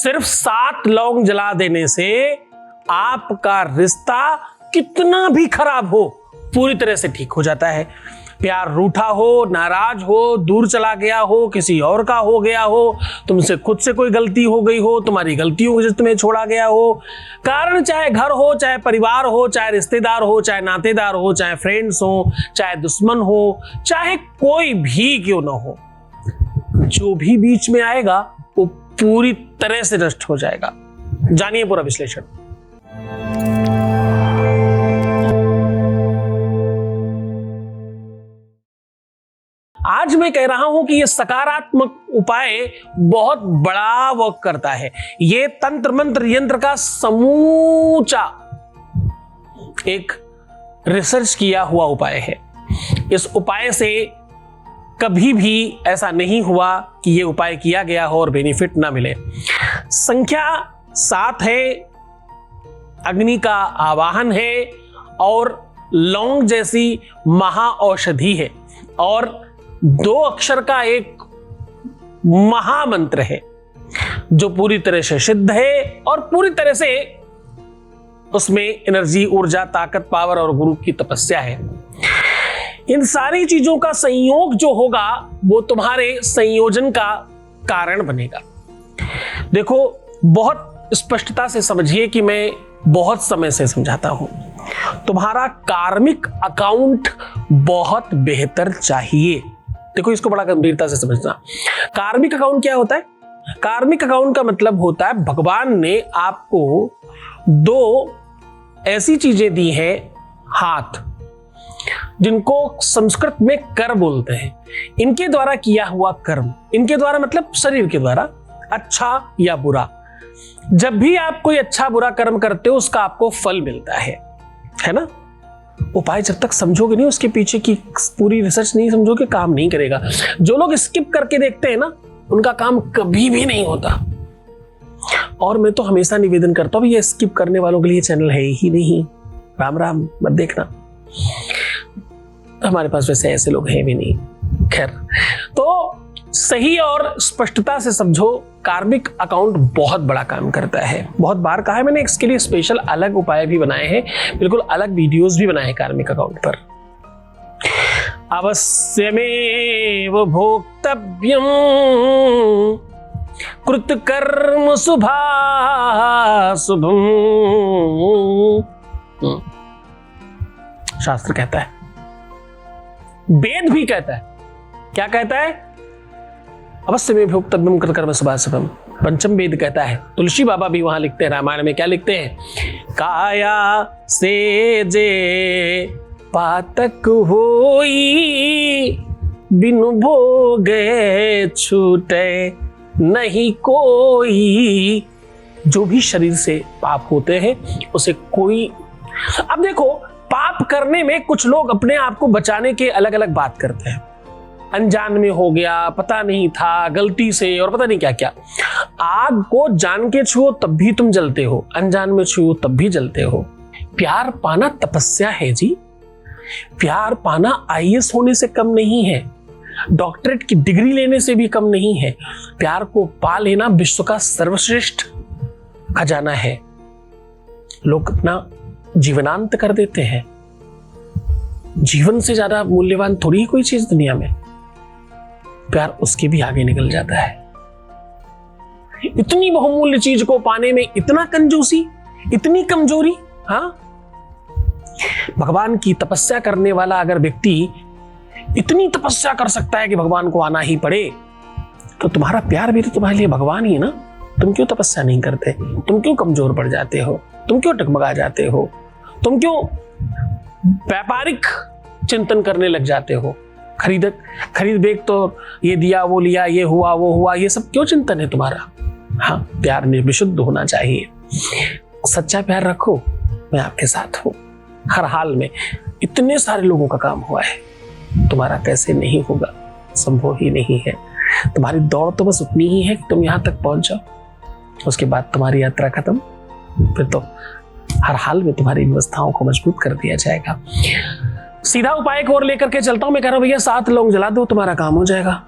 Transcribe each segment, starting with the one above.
सिर्फ 7 लौंग जला देने से आपका रिश्ता कितना भी खराब हो पूरी तरह से ठीक हो जाता है। प्यार रूठा हो, नाराज हो, दूर चला गया हो, किसी और का हो गया हो, तुमसे खुद से कोई गलती हो गई हो, तुम्हारी गलती हो जिससे तुम्हें छोड़ा गया हो, कारण चाहे घर हो, चाहे परिवार हो, चाहे रिश्तेदार हो, चाहे नातेदार हो, चाहे फ्रेंड्स हो, चाहे दुश्मन हो, चाहे कोई भी क्यों ना हो, जो भी बीच में आएगा वो पूरी तरह से नष्ट हो जाएगा। जानिए पूरा विश्लेषण। आज मैं कह रहा हूं कि यह सकारात्मक उपाय बहुत बड़ा वर्क करता है। यह तंत्र मंत्र यंत्र का समूचा एक रिसर्च किया हुआ उपाय है। इस उपाय से कभी भी ऐसा नहीं हुआ कि यह उपाय किया गया हो और बेनिफिट ना मिले। संख्या 7 है, अग्नि का आवाहन है और लौंग जैसी महाऔषधि है और 2 अक्षर का एक महामंत्र है जो पूरी तरह से सिद्ध है और पूरी तरह से उसमें एनर्जी, ऊर्जा, ताकत, पावर और गुरु की तपस्या है। इन सारी चीजों का संयोग जो होगा वो तुम्हारे संयोजन का कारण बनेगा। देखो, बहुत स्पष्टता से समझिए कि मैं बहुत समय से समझाता हूं, तुम्हारा कार्मिक अकाउंट बहुत बेहतर चाहिए। देखो, इसको बड़ा गंभीरता से समझना। कार्मिक अकाउंट क्या होता है? कार्मिक अकाउंट का मतलब होता है भगवान ने आपको 2 ऐसी चीजें दी हैं, हाथ, जिनको संस्कृत में कर बोलते हैं। इनके द्वारा किया हुआ कर्म, इनके द्वारा मतलब शरीर के द्वारा, अच्छा या बुरा, जब भी आप कोई अच्छा बुरा कर्म करते हो उसका आपको फल मिलता है ना। उपाय जब तक समझोगे नहीं, उसके पीछे की पूरी रिसर्च नहीं समझोगे, काम नहीं करेगा। जो लोग स्किप करके देखते हैं ना, उनका काम कभी भी नहीं होता। और मैं तो हमेशा निवेदन करता हूं, ये स्किप करने वालों के लिए चैनल है ही नहीं। राम राम मत देखना, हमारे पास वैसे ऐसे लोग हैं भी नहीं। खैर, तो सही और स्पष्टता से समझो, कार्मिक अकाउंट बहुत बड़ा काम करता है। बहुत बार कहा है मैंने, इसके लिए स्पेशल अलग उपाय भी बनाए हैं, बिल्कुल अलग वीडियोस भी बनाए हैं कार्मिक अकाउंट पर। अवश्यमेव भोक्तव्यम कृतकर्म शुभाशुभम, शास्त्र कहता है, वेद भी कहता है। क्या कहता है? अवश्य में भोक्तव्यम कृतकर्म शुभाशुभम। पंचम वेद कहता है। तुलसी बाबा भी वहां लिखते हैं, रामायण में क्या लिखते हैं? काया से जे पातक होई, बिनु भोगे छूटे नहीं कोई। जो भी शरीर से पाप होते हैं उसे कोई, अब देखो, पाप करने में कुछ लोग अपने आप को बचाने के अलग अलग बात करते हैं। अनजान में हो गया, पता नहीं था, गलती से, और पता नहीं क्या क्या। आग को जान के छुओ तब भी तुम जलते हो, अनजान में छुओ तब भी जलते हो। प्यार पाना तपस्या है जी। प्यार पाना आईएएस होने से कम नहीं है, डॉक्टरेट की डिग्री लेने से भी कम नहीं है। प्यार को पा लेना विश्व का सर्वश्रेष्ठ खजाना है। लोग अपना जीवनांत कर देते हैं। जीवन से ज्यादा मूल्यवान थोड़ी ही कोई चीज दुनिया में। प्यार उसके भी आगे निकल जाता है। इतनी बहुमूल्य चीज को पाने में इतना कंजूसी, इतनी कमजोरी। हाँ, भगवान की तपस्या करने वाला अगर व्यक्ति इतनी तपस्या कर सकता है कि भगवान को आना ही पड़े, तो तुम्हारा प्यार भी तो तुम्हारे लिए भगवान ही ना। तुम क्यों तपस्या नहीं करते? तुम क्यों कमजोर पड़ जाते हो? तुम क्यों टकमगा जाते हो? तुम क्यों व्यापारिक चिंतन करने लग जाते हो? खरीद बेच, तो ये दिया, वो लिया, ये हुआ, वो हुआ, ये सब क्यों चिंतन है तुम्हारा? हाँ, प्यार निर्विशुद्ध होना चाहिए। सच्चा प्यार रखो, मैं आपके साथ हूं हर हाल में। इतने सारे लोगों का काम हुआ है, तुम्हारा कैसे नहीं होगा? संभव ही नहीं है। तुम्हारी दौड़ तो बस उतनी ही है कि तुम यहां तक पहुंच जाओ, उसके बाद तुम्हारी यात्रा खत्म। फिर तो हर हाल में तुम्हारी व्यवस्थाओं को मजबूत कर दिया जाएगा। सीधा उपाय को और लेकर के चलता हूं। मैं कह रहा हूं भैया 7 लौंग जला दो, तुम्हारा काम हो जाएगा।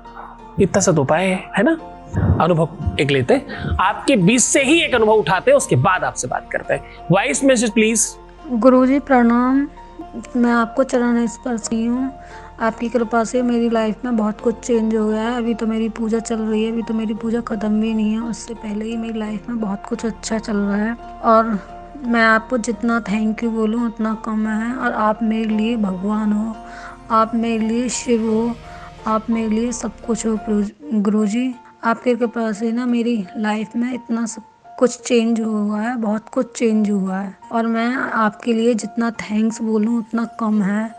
इतना सा उपाय है ना? अनुभव एक लेते हैं, आपके बीच से ही एक अनुभव उठाते हैं, उसके बाद आपसे बात करते हैं। Voice message please. गुरुजी प्रणाम, मैं आपको चरण स्पर्श की हूँ। आपकी कृपा से मेरी लाइफ में बहुत कुछ चेंज हो गया है। अभी तो मेरी पूजा चल रही है, अभी तो मेरी पूजा ख़त्म भी नहीं है, उससे पहले ही मेरी लाइफ में बहुत कुछ अच्छा चल रहा है। और मैं आपको जितना थैंक यू बोलूँ उतना कम है। और आप मेरे लिए भगवान हो, आप मेरे लिए शिव हो, आप मेरे लिए सब कुछ हो गुरुजी। आपकी कृपा से ना मेरी लाइफ में इतना सब कुछ चेंज हुआ है, बहुत कुछ चेंज हुआ है। और मैं आपके लिए जितना थैंक्स बोलूँ उतना कम है।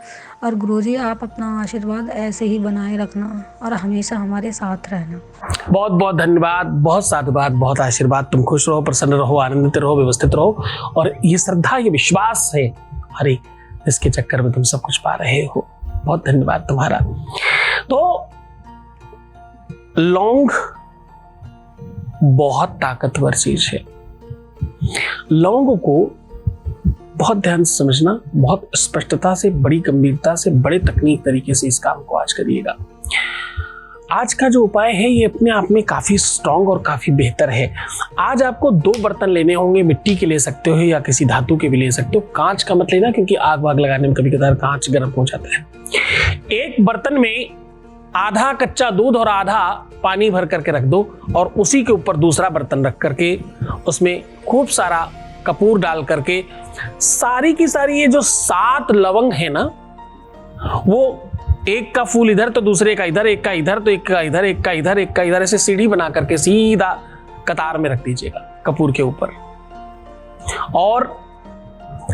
और गुरुजी आप अपना आशीर्वाद ऐसे ही बनाए रखना और हमेशा हमारे साथ रहना। बहुत बहुत धन्यवाद, बहुत साधुवाद, बहुत आशीर्वाद। तुम खुश रहो, प्रसन्न रहो, आनंदित रहो, व्यवस्थित रहो। और ये श्रद्धा, ये विश्वास है हरे, इसके चक्कर में तुम सब कुछ पा रहे हो। बहुत धन्यवाद तुम्हारा। तो लौंग बहुत ताकतवर चीज है। लौंग को बहुत ध्यान से समझना, बहुत स्पष्टता से, बड़ी गंभीरता से, बड़े तकनीक तरीके से इस काम को आज करिएगा। आज का जो उपाय है ये अपने आप में काफी स्ट्रांग और काफी बेहतर है। आज आपको 2 बर्तन लेने होंगे, मिट्टी के ले सकते हो या किसी धातु के भी ले सकते हो। कांच का मत लेना, क्योंकि आग वाग लगाने में कभी कभार कांच गर्म हो जाता है। एक बर्तन में आधा कच्चा दूध और आधा पानी भर करके रख दो, और उसी के ऊपर दूसरा बर्तन रख करके उसमें खूब सारा कपूर डाल करके सारी की सारी ये जो 7 लवंग है ना, वो एक का फूल इधर तो दूसरे का इधर, एक का इधर तो एक का इधर, एक का इधर, एक का इधर, ऐसे सीढ़ी बना करके सीधा कतार में रख दीजिएगा कपूर के ऊपर। और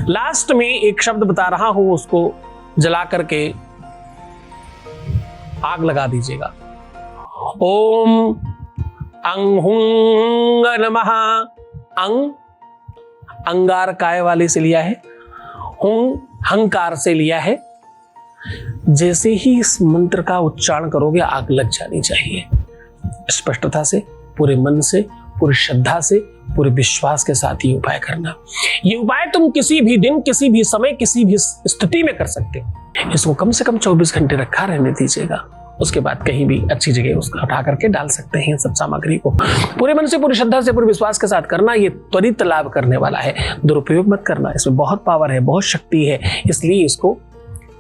लास्ट में एक शब्द बता रहा हूं, उसको जला करके आग लगा दीजिएगा। ओम अंग हुंग नमः। अंग अंगार काय वाले से लिया है, हुंग हंकार से लिया है। जैसे ही इस मंत्र का उच्चारण करोगे आग लग जानी चाहिए। स्पष्टता से, पूरे मन से, पूरी श्रद्धा से, पूरे विश्वास के साथ ये उपाय करना। ये उपाय तुम किसी भी दिन, किसी भी समय, किसी भी स्थिति में कर सकते हो। इसको कम से कम 24 घंटे रखा रहने दीजिएगा। उसके बाद कहीं भी अच्छी जगह उसको उठा करके डाल सकते हैं। सब सामग्री को पूरे मन से, पूरी श्रद्धा से, पूरे विश्वास के साथ करना। ये त्वरित लाभ करने वाला है, दुरुपयोग मत करना। इसमें बहुत पावर है, बहुत शक्ति है, इसलिए इसको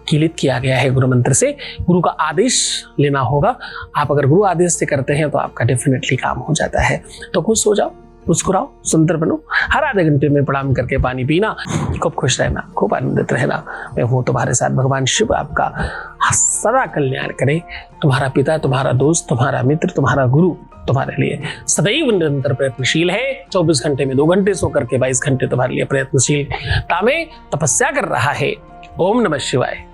कीलित किया गया है गुरु मंत्र से। गुरु का आदेश लेना होगा। आप अगर गुरु आदेश से करते हैं तो आपका डेफिनेटली काम हो जाता है। तो खुश हो जाओ, मुस्कुराओ, सुंदर बनो। हर आधे घंटे में प्रणाम करके पानी पीना। खूब खुश रहना, खूब आनंदित रहना। मैं हूं तुम्हारे साथ। भगवान शिव आपका सदा कल्याण करे। तुम्हारा पिता, तुम्हारा दोस्त, तुम्हारा मित्र, तुम्हारा गुरु तुम्हारे लिए सदैव निरंतर प्रयत्नशील है। 24 घंटे में 2 घंटे सो करके 22 घंटे तुम्हारे लिए प्रयत्नशीलता में तपस्या कर रहा है। ओम नमः शिवाय।